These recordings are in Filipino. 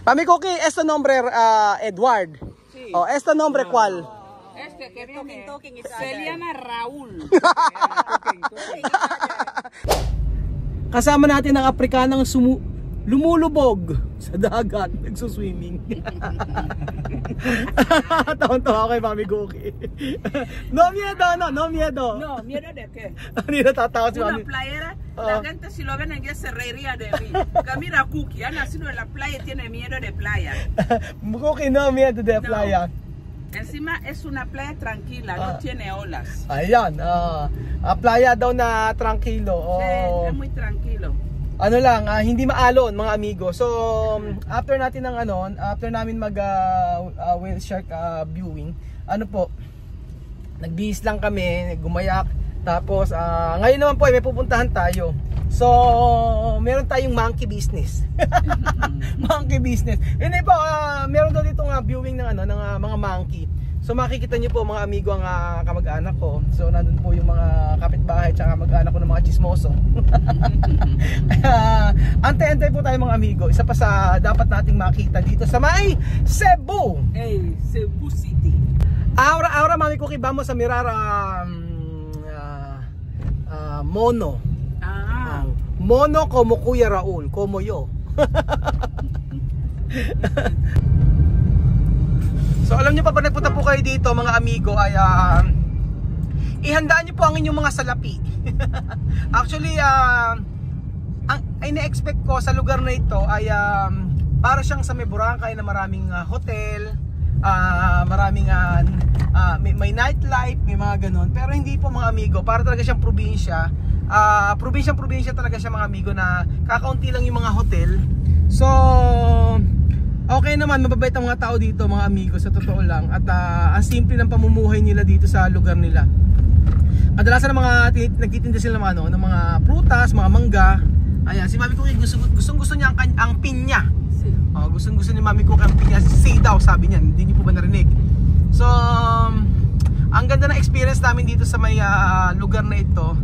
Mami Cookie, este nombre Edward. Sí. Oh, este nombre ¿cuál? Este que viene se llama Raúl. Kasama natin ang Afrikanang lumulubog sa dagat, nagsuswimming. Taon-tawa kay Mami Cookie. No miedo, no miedo. No, miedo de qué. Hindi natatakot si Mami. Una playera, la gente si lo ven en se reiría de mí. Camila Cookie, ha nacido en la playa y tiene miedo de playa. Cookie, no miedo de playa. Encima es una playa tranquila, no tiene olas. Ayan, playa daw na tranquilo. Sí, es muy tranquilo. Ano lang, hindi maalon mga amigo. So, after natin ng after namin mag whale shark viewing, nagbihis lang kami, gumayak. Tapos, ngayon naman po ay may pupuntahan tayo. So, meron tayong monkey business. Monkey business. Hindi po, meron daw dito viewing ng ng mga monkey. So makikita niyo po mga amigo ang kamag-anak ko. So nandun po yung mga kapitbahay at kamag-anak ko ng mga chismoso. Ante-ante po tayo mga amigo. Isa pa sa dapat nating makita dito sa may Cebu. Cebu City. Ahora Mami Cookie, vamos a mirar mono. Mono como Kuya Raul, como yo. So alam niyo pa, pag nagpunta po kayo dito mga amigo ay ihandaan niyo po ang inyong mga salapi. Actually ang ina-expect ko sa lugar na ito ay para siyang sa may Boracay na maraming hotel, maraming may nightlife, may mga ganun. Pero hindi po mga amigo, para talaga siyang probinsya. Probinsya talaga siya mga amigo, na kakaunti lang yung mga hotel. So okay naman, mababait ang mga tao dito mga amigo, sa totoo lang. At ang simple ng pamumuhay nila dito sa lugar nila. Kadalasan ng mga nagtitinda sila ng mga prutas, mga mangga. Ayan, si Mami Cookie gusto niya ang pinya. Gusto ni Mami Cookie ang pinya. Si daw sabi niya, hindi niyo po ba narinig? So ang ganda ng experience namin dito sa may lugar na ito.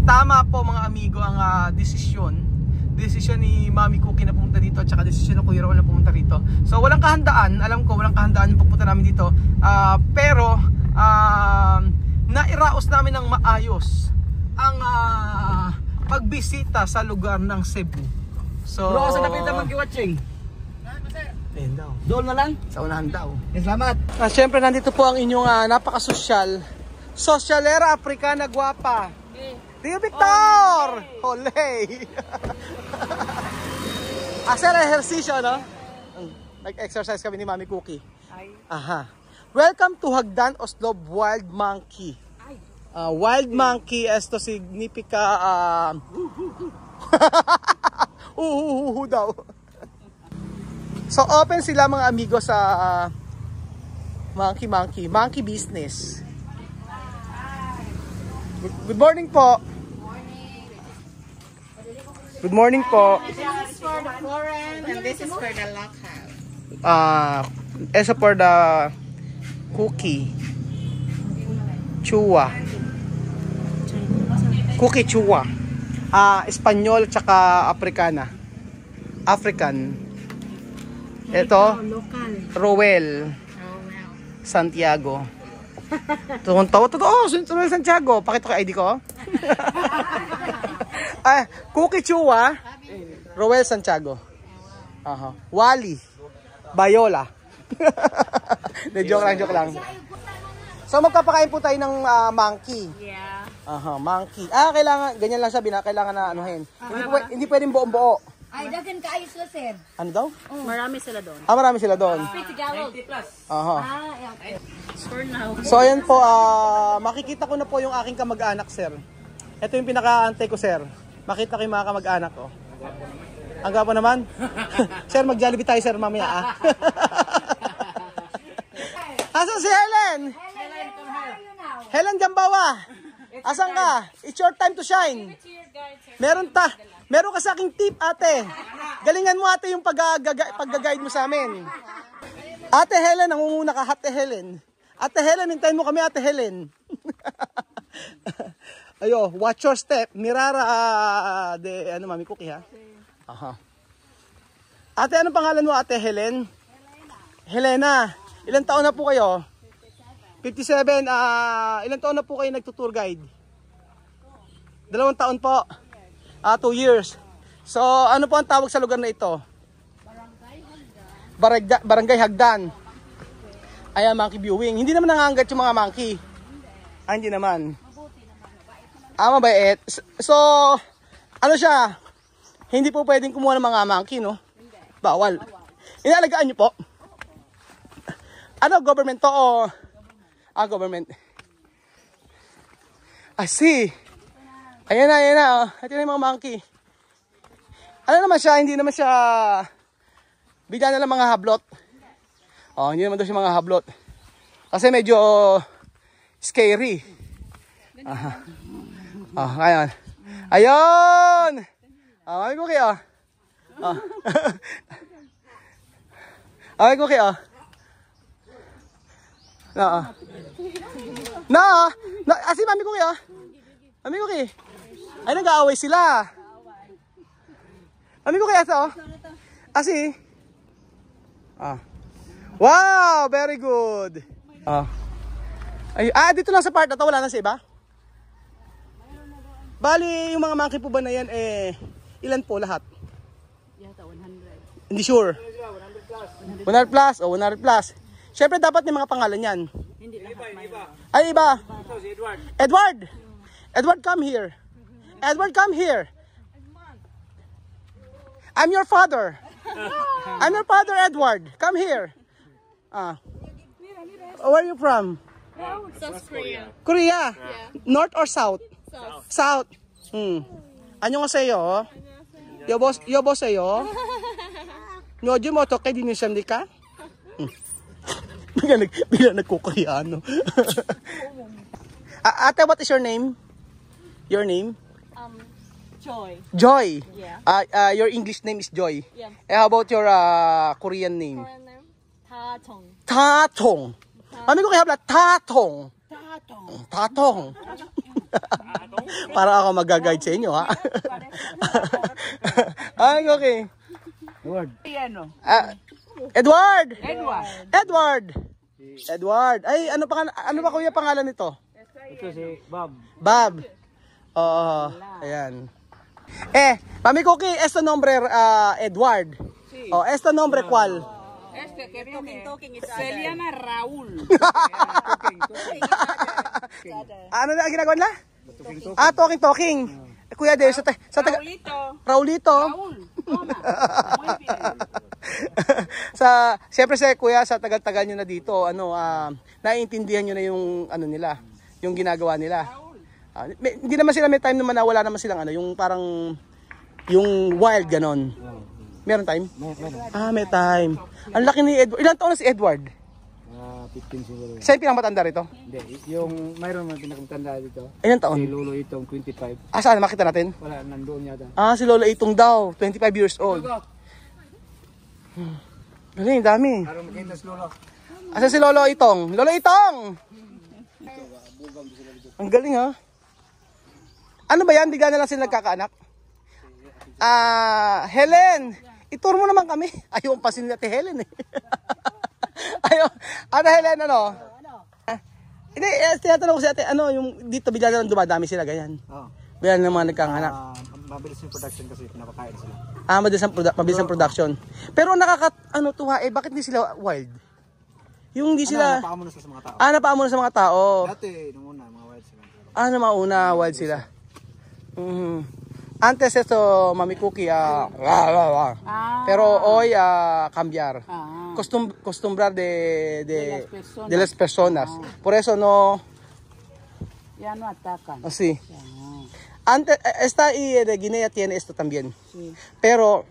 Tama po mga amigo ang desisyon ni Mami Cookie na pumunta dito, at saka desisyon ng Kuya Raul na pumunta rito. So walang kahandaan, alam ko walang kahandaan yung pagpunta namin dito, pero nairaos namin ng maayos ang pagbisita sa lugar ng Cebu. So bro, saan napita mag-watching? Ayun daw, doon na lang? sa unahan daw. Salamat. Siyempre nandito po ang inyong napakasosyal, sosyalera Africana guwapa, Tio Victor! Olay! Hacer ehersisyo, no? Nag-exercise kami ni Mami Cookie. Aha. Welcome to Hagdan Oslob Wild Monkey. Wild monkey, esto significa daw. So open sila mga amigo sa monkey business. Good morning po. Good morning po. This is for the foreign and this is for the local. Esa for the cookie. Chua. Cookie chua. Espanyol tsaka Africana. African. Ito, Roel Santiago. Totoo, Roel Santiago. Pakita ko ID ko. Cookie Chua, Roel Santiago. Wally Bayola. Joke lang. So magpapakain po tayo ng monkey. Yeah. Monkey. Kailangan ganyan lang sabi na kailangan na anuhin. Hindi pwedeng buo-buo. Ay, dagan kaayos sila, sir. Ano daw? Marami sila doon. Marami sila doon. 90 plus. Okay. For now. So ayan po, makikita ko na po yung aking kamag-anak, sir. Ito yung pinaka-antay ko, sir. Makita ko yung mga kamag-anak ko. Ang gwapo naman. Sir, mag-Jollibee tayo, sir, mamaya. Asan si Helen? Helen Jambawa. Asan ka? It's your time to shine. Meron ka sa aking tip, ate. Galingan mo, ate, yung pag-guide mo sa amin. Ate Helen, nangunguna ka, Ate Helen. Ate Helen, hintayin mo kami, Ate Helen. Ayo, watch your step. Mirara de Mami Cookie, ha? Ate, anong pangalan mo, Ate Helen? Helena. Ilang taon na po kayo? 57. Ilang taon na po kayo nagtutour guide? 2 taon po. 2 years. So, ano po ang tawag sa lugar na ito? Barangay Hagdan. Ayan, monkey viewing. Hindi naman nangangagat yung mga monkey. Hindi naman. Mabait. So, ano siya? Hindi po pwedeng kumuha ng mga monkey, no? Bawal. Inalagaan nyo po? Ano, government to o? Government. I see. Ayan na. Oh. Ito na yung mga monkey. Ano naman siya? Hindi naman siya bigyan na lang mga hablot. Hindi naman daw siya mga hablot. Kasi medyo scary. Ayan. Ayun! Mami ko kayo. Mami ko kayo. Si mami ko kayo. Mami ko kayo. Ay, nag-aaway sila. Mami ko kayo ito. Asi. Wow, very good. Dito lang sa part na to, wala na sa iba? Bali, yung mga monkey po ba na yan, ilan po lahat? Yata 100. Hindi sure. 100 plus. 100 plus. Siyempre dapat may mga pangalan yan. Hindi lahat. Ay, iba. Edward, come here. Edward, come here. I'm your father. I'm your father, Edward. Come here. Where are you from? South Korea. Korea. North or south? South. South. 안녕하세요. 여보세요. 요즘 어떻게 지내십니까? Bigla nagko-Koreano. Ate, what is your name? Your name? Joy. Joy. Yeah. Your English name is Joy. Yeah. How about your Korean name? Korean name? Tatong. Tatong. Mami ko kaya pala Tatong. Tatong. Para ako mag-guide sa inyo, ha? Okay. Edward. Ay, ano ba kuya pangalan nito? Ito si Bob. Bob. Ayan. Mami Cookie, este nombre Edward. Este nombre ¿cuál? Este que viene Talking is se llama Raúl. Ano na ang ginagawa nila? Talking. Kuya Dave, sa taga... Raulito. Raúl. Toma. Muy bien. Siyempre kuya, sa tagal-tagal nyo na dito, naiintindihan nyo na yung nila, yung ginagawa nila. Hindi naman sila may time naman na wala naman silang yung parang, yung wild ganon. Meron time? Meron. May time. Ang laki ni Edward. Ilan taon na si Edward? 15 siguro. Siya yung pinakamatanda rito? Hindi, yung mayroon man pinakamatanda dito. Ilan taon? Si Lolo Itong 25. Saan? Makita natin? Wala, nandoon yata. Si Lola Itong daw, 25 years old. Galing, dami. Parang makita si Lolo. Asa si Lolo Itong? Lolo Itong! Ang galing, ha? Ano ba yan? Bigla na lang sila nagkakaanak? Helen! Ituro mo naman kami. Ayaw pa si Ate Helen, Ayaw. Ate Helen, ano? Hindi, tinatanong ko si Ate, yung dito bigla na lang dumadami sila, ganyan. Bigla na mga nagkakanak. Mabilis yung production kasi pinapakain sila. Mabilis ang production. Pero tuwa, bakit hindi sila wild? Yung hindi sila... Napakamuno sa mga tao. Napakamuno sa mga tao. Dati, nung una, mga wild sila. Mauna, wild sila. Antes esto, Mami Cookie, pero hoy cambiar. Costumbrar de las personas. Por eso no... Ya no atacan. Así. Antes, esta y de Guinea tiene esto también. Sí. Pero,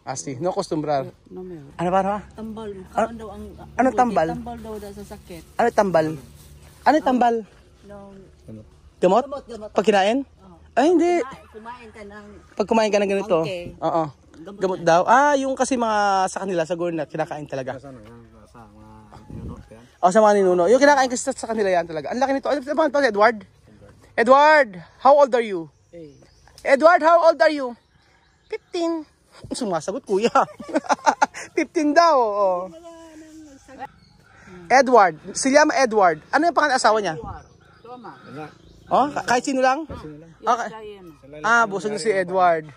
así, no acostumbrar. No me. Ano ba? Tambal. Daw ang Ano tambal? Tambal daw sa sakit. Ano tambal? Ano tambal? Gamot? Pag kinain? Ay, hindi. Kumain ka ng... Pag kumain ka ng ganito. Okay. Oo. Gamot daw. Yung kasi mga sa kanila, sa Gornat, kinakain talaga. Sa mga ninuno yan. Sa mga ninuno. Yung kinakain kasi sa kanila yan talaga. Ang laki nito. Ano ba ito, Edward? Edward, how old are you? Edward, how old are you? 15. Sumasagot, kuya. 15 daw. Oh. Edward. Si llama Edward. Ano yung pangalan asawa niya? Toma. Wala. Oh, kahit sino lang? Sino lang? Okay. Está lleno. Ah, busog niya si Edward.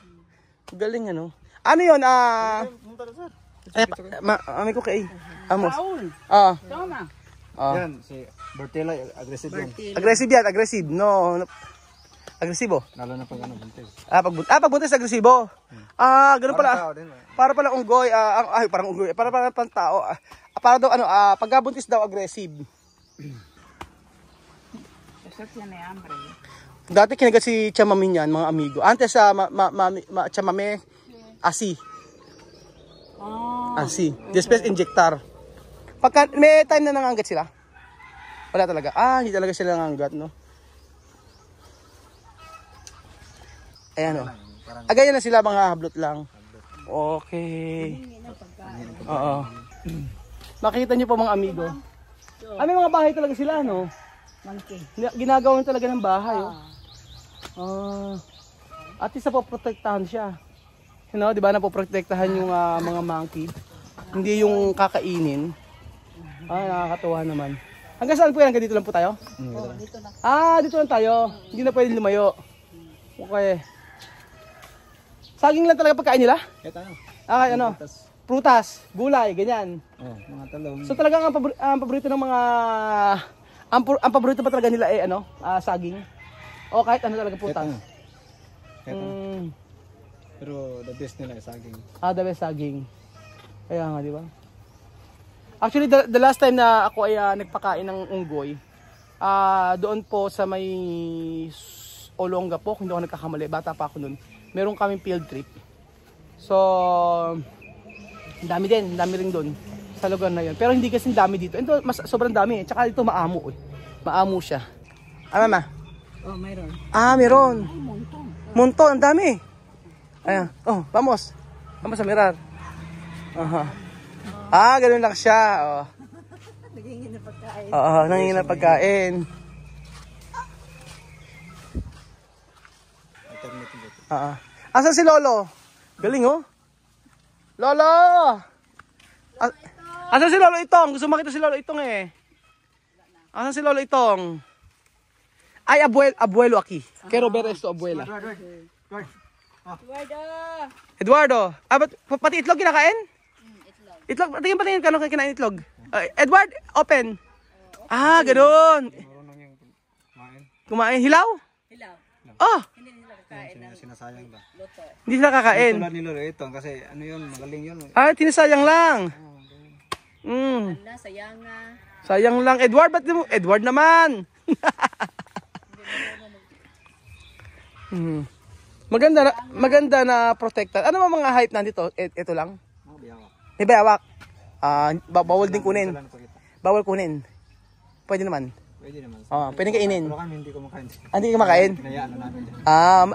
Galing ano. Ano yun? Mami ko kay Amos. Raúl, Ah. toma. Yan, si Bertela, aggressive yan. Aggressive yan, aggressive. No. Agresibo. Lalo na pag ano, buntis. Pag buntis agresibo. Ah, ganun Parang pala. tao din, Para pala unggoy, ay parang unggoy, para pang tao. Para daw ano, pag buntis daw aggressive. Eso tiene hambre. Dati kinagat si Chamame niyan, mga amigo. Antes sa Chamame Asi. Asi. Después injectar. Pagka may time na nangangat sila. Wala talaga. Hindi talaga sila nangangat, no. Ayan o. Ganyan na sila, mga hablot lang. Okay. Oo. Makikita nyo po mga amigo. May mga bahay talaga sila, no? Ginagawa talaga ng bahay, oh. At least napoprotektahan siya. You know, di ba napoprotektahan yung mga monkey? Hindi yung kakainin. Nakakatuwa naman. Hanggang saan po yan? Hanggang dito lang po tayo? Dito na. Dito lang tayo. Hindi na pwede lumayo. Okay. Saging lang talaga pagkain nila? Ito ano? Ano? Prutas, gulay, ganyan. Mga talong. So talagang ang paborito ng mga ang paborito pa talaga nila saging. O kahit ano talaga prutas. Ito. Pero the best nila ay saging. The best saging. Kaya nga, di ba? Actually, the last time na ako ay nagpakain ng unggoy, doon po sa may Olonga po, hindi ako nagkakamali, bata pa ako noon. Meron kaming field trip. So, dami rin doon sa lugar na yun. Pero hindi kasi dami dito. Ito, sobrang dami. Tsaka dito maamo. Maamo siya. Mama? Mayroon. Meron. Monton, ang dami. Ayan. Vamos. Vamos sa mirar. Ganun lang siya. Nagingin na pagkain. Nangingin na pagkain. Asan si Lolo? Galing, oh. Lolo! Asan si Lolo Itong? Gusto makita si Lolo Itong, eh. Asan si Lolo Itong? Ay, abuelo aquí. Quiero ver esto, abuela. Eduardo. Pati itlog kinakain? Itlog. Patingin kano kinain itlog. Edward, open. Ganun. Kumain. Hilaw? Hilaw. Hindi nila kakain ng Sinasayang ba? luto. Hindi sila kakain. Tulad ni Lolo ito kasi ano yun, magaling yun. Tinasayang lang. Sayang nga. Sayang lang. Edward, ba't mo? Edward naman. Maganda na protected. Ano ba mga hype nandito? Ito lang. Biyawak. May bayawak. Bawal din kunin. Wala na pakita. Bawal kunin. Pwede naman. Pwede naman. Pwede kainin. Pero kami hindi kumakain. Hindi ka makain? Pinayaan na namin dyan.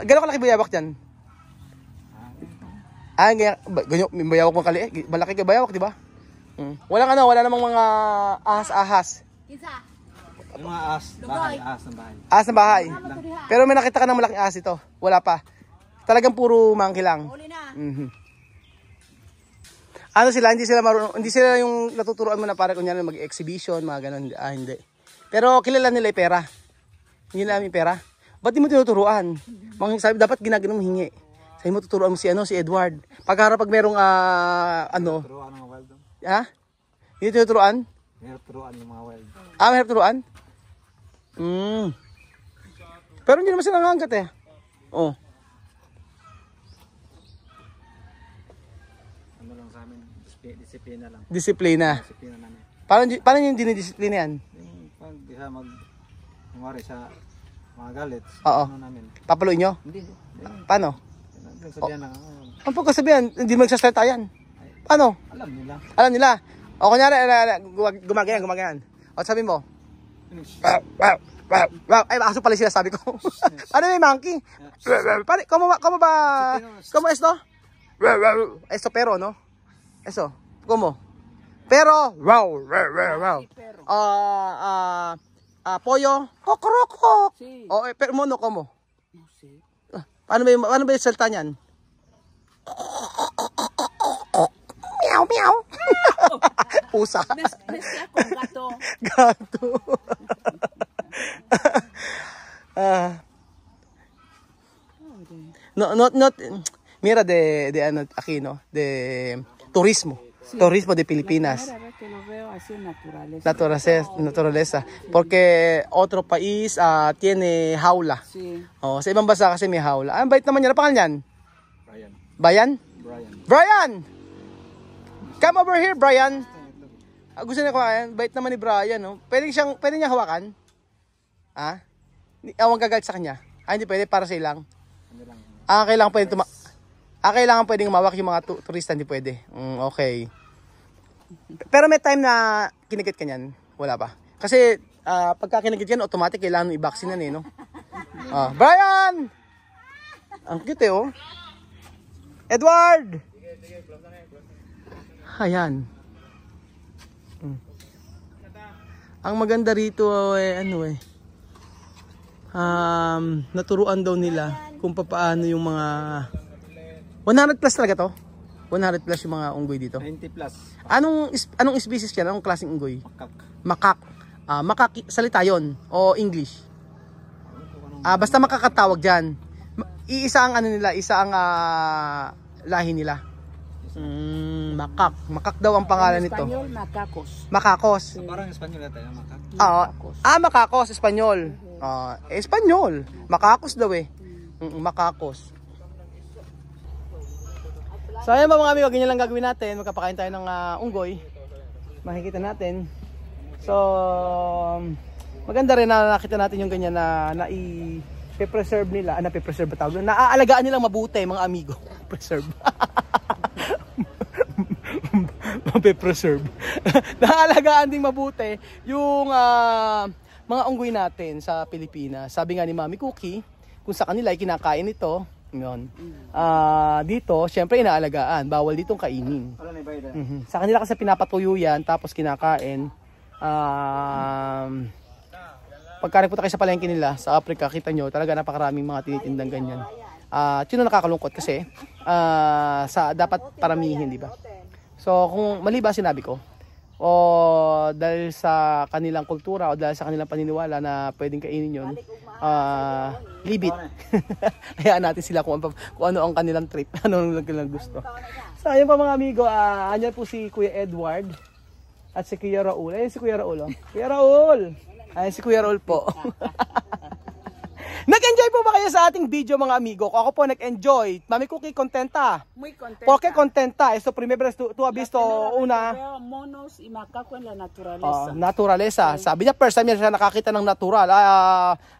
Gano'ng kalaki bayawak dyan? Ganyan, may bayawak mo kali. Malaki ka bayawak, di ba? Wala namang mga ahas-ahas. Kisa. Yung mga ahas ng bahay. Ahas ng bahay. Pero may nakita ka ng malaking ahas ito. Wala pa. Talagang puro monkey lang. Uli na. Ano sila, hindi sila yung natuturuan mo na para kunyari mag-exhibition, mga ganun. Hindi. Pero kilala nila yung pera. Hindi namin pera. Ba't di mo tinuturuan? Sabi, dapat ginagano mo hingi. Sabi mo tuturuan mo si Edward. Pagharap pag merong Turuan ng mga wild. Hindi tinuturuan? Mahirap turuan yung mga wild. Mahirap turuan? Pero hindi naman sila nangangat eh. Ano lang sa amin, disiplina lang. Disiplina. Disiplina namin. Paano yung dinidisiplina yan? Yung pag di siya kumwari sa mga galit, Oo. ano namin. Papaluin nyo? Hindi. Paano? Sabihan lang. Ang pagkasabihan, hindi magsasalita yan. Paano? Alam nila. Alam nila. O kunyari, gumagayan. O sabi mo, ay, aso pala sila sabi ko. Ano may monkey? Como esto? Esto pero, no? Esto, como? Pero, pollo, kokoroko. Pero mono, como? Paano ba yung salta niyan? Meow, meow. Pusa. Mezcla con gato. Gato. Not mira de ano aquí, no, de turismo. Turismo de Pilipinas. La primera vez que lo veo así naturaleza. Naturaleza. Porque otro país tiene jaula. Sí. Oh, sa ibang bansa kasi may jaula. Ang bait naman niya. Ano pangalan niyan? Brian. Bayan? Brian. Brian! Come over here, Brian. Gusto niya kumain. Bait naman ni Brian, no? Pwede niya hawakan? Ha? Huwag gagalit sa kanya. Hindi pwede para sa ilang. Kailangan pwedeng umawak yung mga turista, hindi pwede. Okay. Pero may time na kinigit ka niyan. Wala pa. Kasi pagka kinigit yan, automatic kailangan mo i-vaccine yan, no? Brian! Ang cute, oh. Edward! Ayan. Ang maganda rito naturuan daw nila kung paano yung mga 100 plus talaga to. 100 plus yung mga unggoy dito. 90 plus. Anong species yan? Anong klaseng unggoy? Makak. Makak salita yon o English? Basta makakatawag diyan. Isa ang lahi nila. Makak. Makak daw ang pangalan nito. Espanyol, macacos. Makakos. Parang Espanyol tayo, makak. Makakos, Espanyol. Espanyol. Makakos daw eh. Makakos. So ayan mga amigo, ganyan lang gagawin natin. Magkapakain tayo ng unggoy. Makikita natin. So maganda rin na nakita natin yung ganyan na i-preserve nila. Na-preserve ba tawag? Naaalagaan nilang mabuti mga amigo. Preserve. Preserve. Naaalagaan ding mabuti yung mga unggoy natin sa Pilipinas. Sabi nga ni Mami Cookie, kung sa kanila ay kinakain ito, yun. Dito, syempre inaalagaan. Bawal ditong kainin. Sa kanila kasi pinapatuyo yan, tapos kinakain. Pagka nagpunta kayo sa palengke nila, sa Africa, kita nyo, talaga napakaraming mga tinitindang ganyan. Yun ang nakakalungkot kasi dapat paramihin, di ba? So, kung mali ba sinabi ko, o dahil sa kanilang kultura o dahil sa kanilang paniniwala na pwedeng kainin yun, leave it. Hayaan natin sila kung ano ang kanilang trip, ano ang kanilang gusto. So, ayun pa mga amigo, andyan po si Kuya Edward at si Kuya Raul. Ayun si Kuya Raul, oh. Kuya Raul! Ayun si Kuya Raul po. Nag-enjoy po ba kayo sa ating video mga amigo? Ako po nag-enjoy. Mami Cookie, contenta? Muy contenta. ¿Por qué contenta? Esto primera vez tú has visto una... Veo monos y macaco en la naturaleza. Naturaleza. Sabi niya, first time niya siya nakakita ng natural.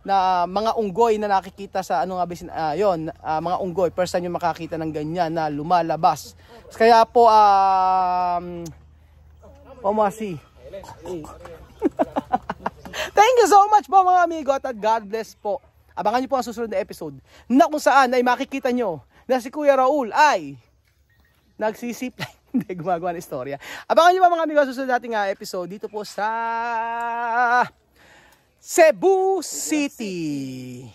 Na mga unggoy na nakikita sa mga unggoy. First time niya makakita ng ganyan na lumalabas. Kaya po, pamasi. Thank you so much po mga amigo at God bless po. Abangan niyo po ang susunod na episode na kung saan ay makikita nyo na si Kuya Raul ay nagsisipline. Hindi, gumagawa ng istorya. Abangan niyo po mga amigo ang susunod nating episode dito po sa Cebu City.